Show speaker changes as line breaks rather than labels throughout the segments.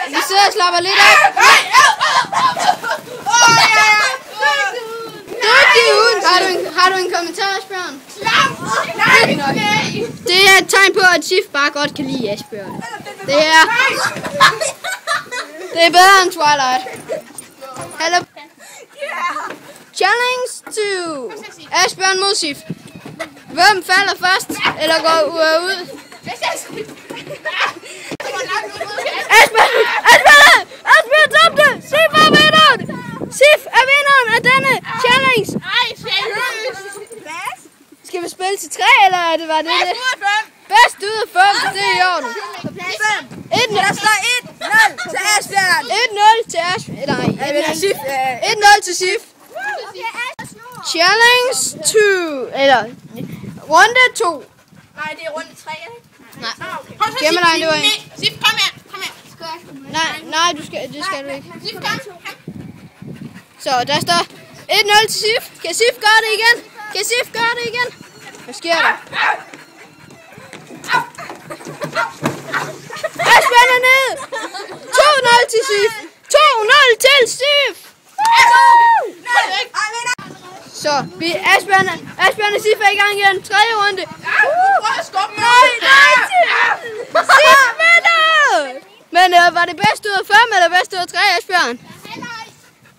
Vi sidder og slapper lidt af. Har du en kommentar, Asbjørn? Det er et tegn på, at Sif bare godt kan lide Asbjørn. Det er bedre end Twilight. Hello. Challenge 2. Asbjørn mod Sif. Hvem falder først, eller går ud? Asbjørn tabte! Sif er vinderen! Sif er vinderen af denne challenge!
Ej, seriøst!
Skal vi spille til 3, eller er det var det? Bedst ud af 5, det er i orden. 1-0.
Der står 1-0 til Asbjørn.
1-0 til Asbjørn. Nej, 1-0 til Sif. Challenge 2. Eller runde 2.
Nej, det er runde 3, ikke?
Nej.
Kom så,
Gemmer dig, det var en.
Sif, kom her. Kom her.
Nej, det skal du ikke.
Sif, kom.
Så der står 1-0 til Sif. Kan Sif gøre det igen? Kan Sif gøre det igen? Hvad sker der? Asbjørn er nede. 2-0 til Sif. 2-0 til Sif. Så Asbjørn og Sif er i gang igen. 3. runde. Nej, Sif vinder! Men var det bedst ud af 5 eller bedst ud af 3, Asbjørn?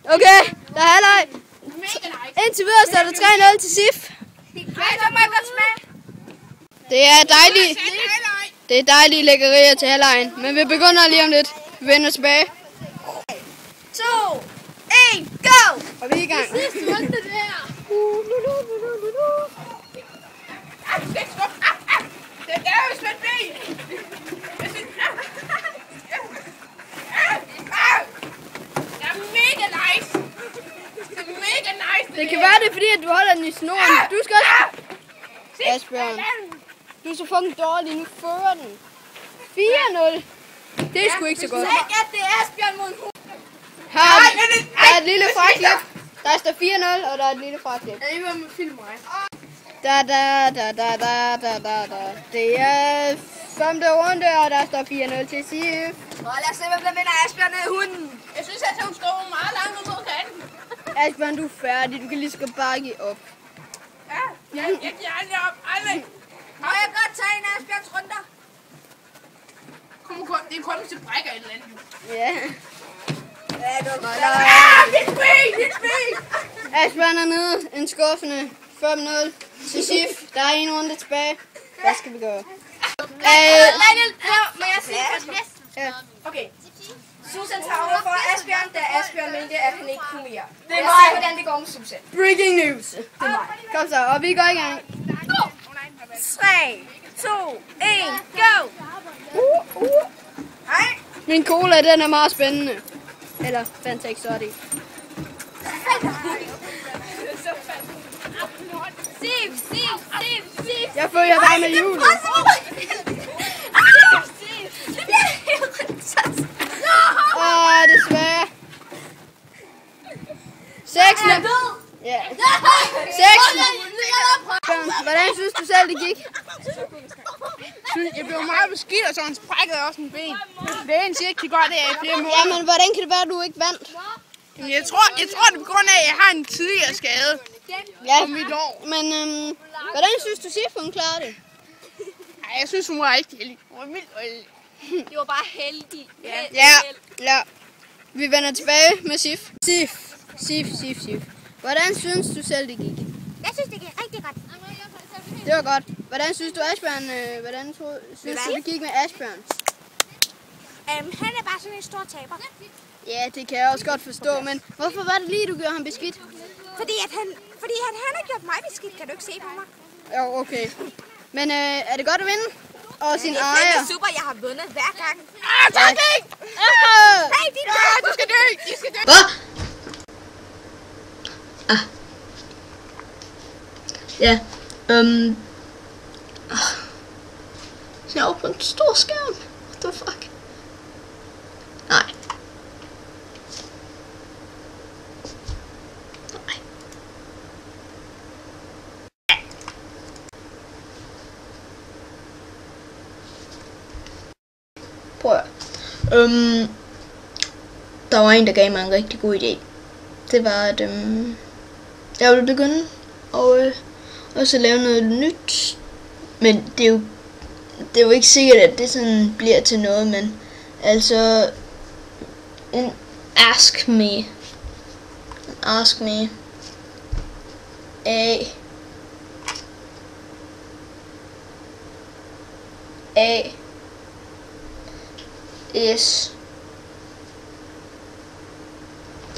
Okay, der er halvleg. Indtil videre står der 3-0 til Sif. Det er dejligt. Det er dejlige lækkerier til halvlejen. Men vi begynder lige om lidt. Vi vender tilbage.
2, 1, go!
Og vi er i gang.
Det er jo slet ikke. Det er mega nice. Det er mega nice.
Det kan være det, fordi at du holder den i snoren. Du skal også... Asbjørn. Du er så fucking dårlig. Nu fører den. 4-0. Det er sgu ikke så godt.
Det er Asbjørn mod en hund.
Her der er et lille fraklip. Der står 4-0, og der er et lille fraklip.
Jeg er med film mig.
Da. Det er 5. runde, og der står 4-0 til Sif.
Lad os se, hvem der vinder Asbjørn af hunden.
Jeg synes, at hun står meget langt ud mod kanten.
Asbjørn, du er færdig. Du kan lige så godt bare give op.
Ja, jeg giver aldrig op. Aldrig.
Må jeg godt tage en af Asbjørns runder?
Det er kun, hvis det brækker et eller andet.
Ja.
Ja, det var
Asbjørn er nede. En skuffende 5-0 til Sif. Der er 1 runde tilbage. Hvad skal vi gøre?
Må jeg sige
Ja.
Okay. Susan tager over for Asbjørn, da Asbjørn mente, at han ikke kunne mere.
Det er
mig. Jeg ser, hvordan det går med Susan.
Breaking news. Det er mig. Kom så, og vi går i gang.
3, 2, 1, go! Hej.
Min cola, den er meget spændende. Eller Fanta Exotic.
Sif.
Jeg følger bare med julen. Desværre. 6. Ja. 6. Hvordan synes du selv, det gik?
Jeg blev meget beskidt, og så han sprækkede også en ben. Lægen siger ikke, det godt, det er i flere måneder.
Jamen, hvordan kan det være, at du ikke vandt?
Jeg tror, det er på grund af, at jeg har en tidligere skade.
Ja,
På mit lår.
men hvordan synes du, Sif, hun klarede det?
Ej, jeg synes, hun var rigtig heldig. Hun var vildt heldig.
Det var bare heldig.
Ja. Vi vender tilbage med Sif. Sif. Hvordan synes du selv, det gik?
Jeg synes, det gik rigtig godt.
Det var godt. Hvordan synes du, Asbjørn, synes du, det gik med Asbjørn?
Han er bare sådan en stor taber.
Ja, det kan jeg også godt forstå, men hvorfor var det lige, du gjorde ham beskidt?
Fordi han har gjort mig beskidt, kan du ikke se på mig?
Jo, okay. Men er det godt at vinde? Og sin ejer?
Det er super, jeg har vundet hver gang.
Tak ikke!
Hey,
Du skal dø! De skal dø!
Hvad? Ja, så jeg er på en stor skærm. What the fuck? Nej. Prøv at der var en, der gav mig en rigtig god idé. Det var, at jeg ville begynde at også lave noget nyt. Men det er jo ikke sikkert, at det sådan bliver til noget, men altså en ask me S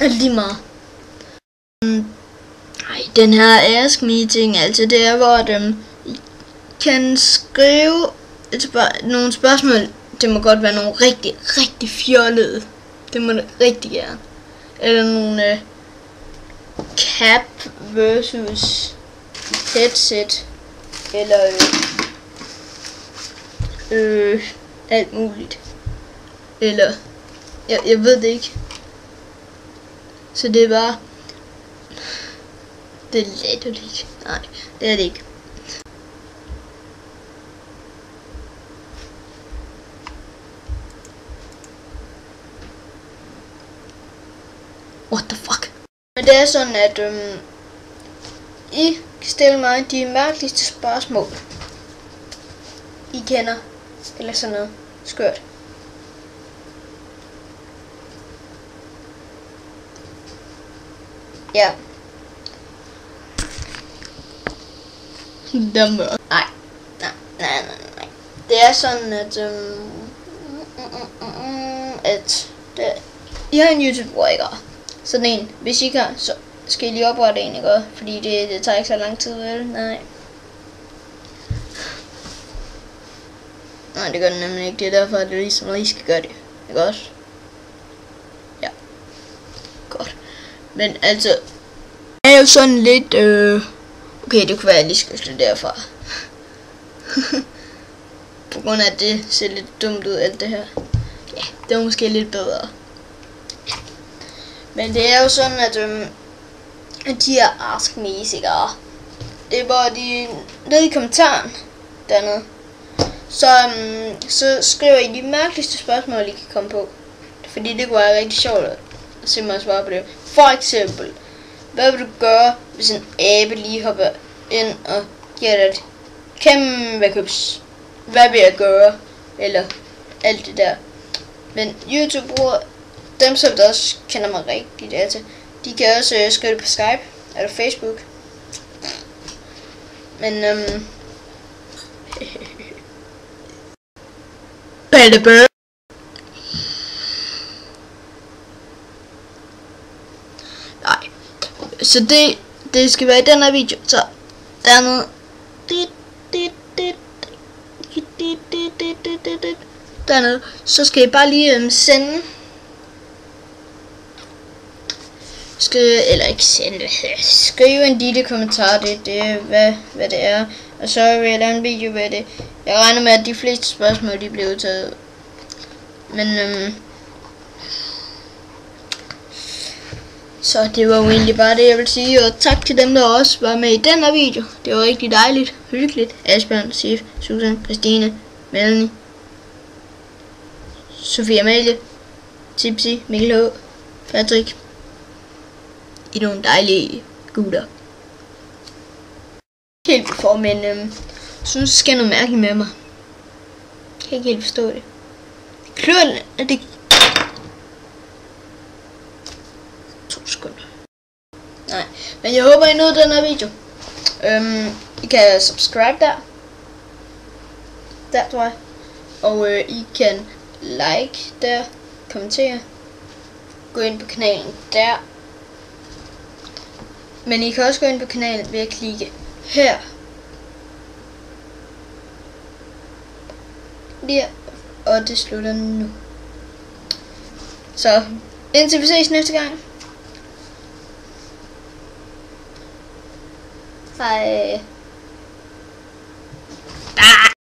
lige meget. Den her ask me ting, altså det er, hvor I kan skrive nogle spørgsmål. Det må godt være nogle rigtig fjollede. Det må det rigtig gerne. Eller nogle cap versus headset. Eller alt muligt. Eller jeg ved det ikke. Så det er bare, det er latterligt. Nej, det er det ikke. What the fuck? Men det er sådan, at I kan stille mig de mærkeligste spørgsmål, I kender, eller sådan noget skørt. Ja. Nej. Det er sådan, at I har en YouTube-bruger, ikke? Sådan en. Hvis I ikke har, så skal I lige oprette en, ikke? Fordi det tager ikke så lang tid, vel? Nej, det gør det nemlig ikke. Det er derfor, at det ligesom lige skal gøre det. Ikke også? Ja. Godt. Men altså, det er jo sådan lidt, okay, det kunne være, at jeg lige skal slutte derfra. På grund af, at det ser lidt dumt ud, alt det her. Ja, det var måske lidt bedre. Ja. Men det er jo sådan, at de her Ask Me's, ikke? Det er bare nede i kommentaren dernede. Så skriver I de mærkeligste spørgsmål, I kan komme på. Fordi det kunne være rigtig sjovt at se mig svare på det. For eksempel, hvad vil du gøre, hvis en abe lige hopper ind og giver dig et kæmpe købs? Hvad vil jeg gøre? Eller alt det der. Men YouTube-brugere, dem som der også kender mig rigtigt, altså, de kan også skrive det på Skype eller Facebook. Men nej. Så det skal være i den her video. Så dernede. Dernede. Så skal I bare lige sende. Eller ikke sende. Skriv en lille kommentar. Det er hvad det er. Og så vil jeg lave en video med det. Jeg regner med, at de fleste spørgsmål de bliver udtaget. Men så det var jo egentlig bare det, jeg vil sige. Og tak til dem, der også var med i den her video. Det var rigtig dejligt, hyggeligt. Asbjørn, Sif, Susan, Christine, Melanie, Sofie Amalie, Tipsy, Mikkel H, Patrick. I nogle dejlige gutter. Helt for, men synes, det sker noget mærkeligt med mig. Jeg kan ikke helt forstå det. Det klør, at det... 2 sekunder. Nej, men jeg håber, I nåede den her video. I kan subscribe der. Der, tror jeg. Og I kan like der. Kommentere. Gå ind på kanalen der. Men I kan også gå ind på kanalen ved at klikke her. Der. Og det slutter nu. Så indtil vi ses næste gang. Hej.